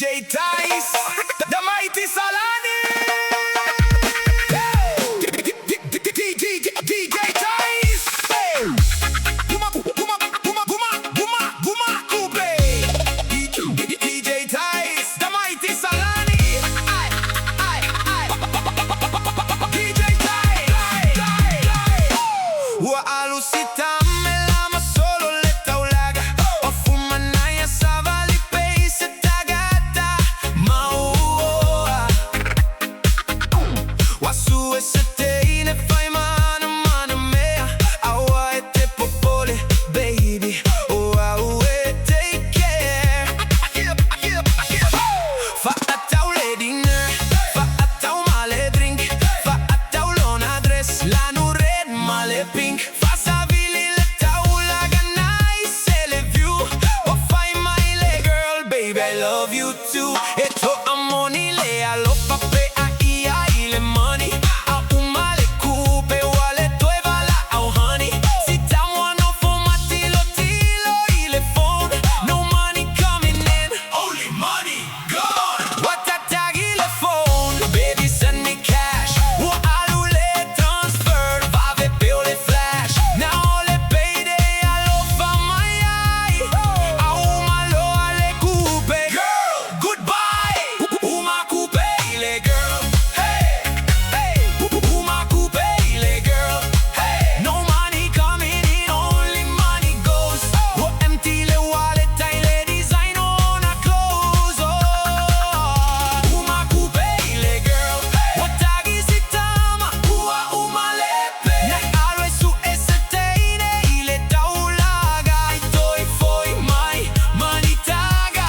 DJ Tai, Damaiti, Salani. DJ Tai, Kupe. DJ Tai, Damaiti, Salani. DJ Tai. Wa alusita melama solo leta ulaga. Ofumanaya savali peise tagata maua. Wasu eseteine fai mana mana mea. Awa ete popole baby. Oh awe take care. Fa atau lediner, fa atau male drink, fa atau lona dress, la nu red male pink. Fa savili le tau laga nice ele view. Wa fai my le girl baby I love you too. Eto amoni le alo pape a ia ile money. A umale kupe wale toevala au honey. Si Samoa no fomati lo tilo ile phone. No money coming in, only money gone. What a tag ile phone, baby send me cash. Wa alule transfer, vave peole flash. Now le payday alo famai. Au malo ale kupe. Girl, goodbye. Uma kupe ile girl. Hey, hey. Uma kupe ile girl. Hey. No money coming in, only money goes. Wa empty le wallet, ile design on a clothes. Oh, uma kupe ile girl. Wa tagi sitama, uma lepe. Na always su eseteine ile taulaga. Itoi foi my money taga.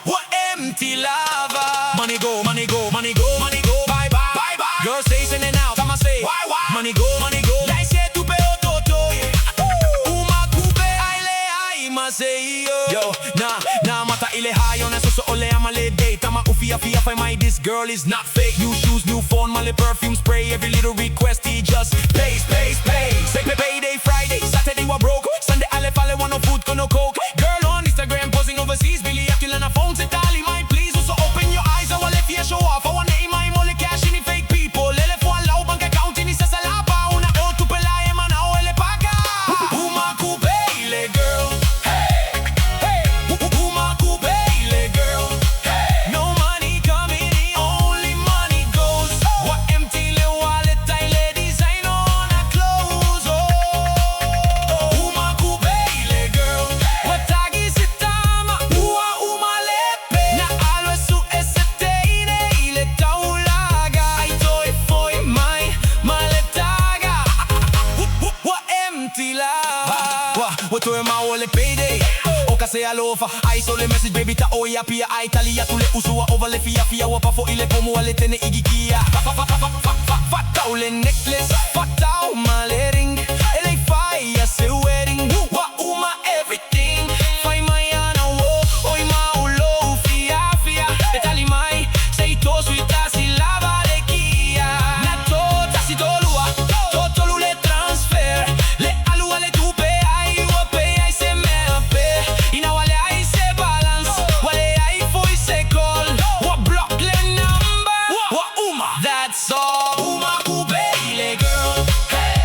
Wa empty lava. Money go, money go, money go, money go. Bye bye, bye bye. Girl say send it now, come and say why. Money go, money go. Like say tu pe ototo. Uma kupe aile ai masei yo. Na mata ile hayo na so ole amale date. Ama ufia fia find my this girl is not fake. New shoes, new phone, male perfume spray. Every little request he just pays. Say payday Friday, Saturday wa broke. Sunday ale fale want no food, no coke. Girl on Instagram posing overseas, Billy acting on a phone. Say tali my please, also open your eyes. I want let you show off. I want name my mole cash in fake people. Ele fo lao bank account in sa salapa. Una o tu pelaye man o ele paga. Uma kupe ile girl. Hey, hey. Uma kupe ile girl. Hey. No money coming in, only money goes. Wa empty le wallet, ile design on a clothes. Oh, uma kupe ile girl. Wa tagi sitama, uma lepe. Na always su eseteine ile taulaga. Itoi foi my maletaga. Wa empty lava. Wa toe ma ole payday. Oka se alofa. I saw the message baby ta oya pia. I talia tule usua over le fia wa pa fo ile pomo ale tene igikia. Fatau le necklace, fatau male ring. Ele fai se wedding. Wa uma everything. Fai mai ana wo, oi ma ulo fia. Etali mai, sei to suita si lava le kia. Na tota si tolua, totolu le transfer. Le alua le tupe ai wa pay ai se me ape. Ina wale ai se balance, wale ai foi se call. Wa block le number, wa uma. That's all. Uma kupe ile girl. Hey,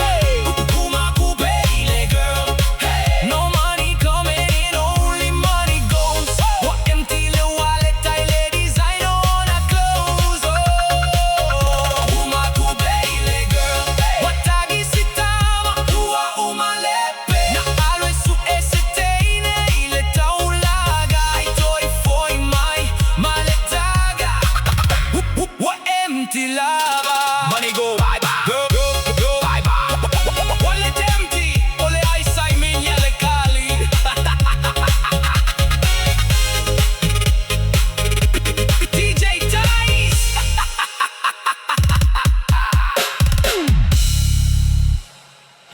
hey. Uma kupe ile girl. Hey. No money coming in, only money goes. Wa empty le wallet, ile design on a clothes. Oh, uma kupe ile girl. Wa tagi sitama, uma lepe. Na always su eseteine ile taulaga. Itoi foi my maletaga. Wa empty lava.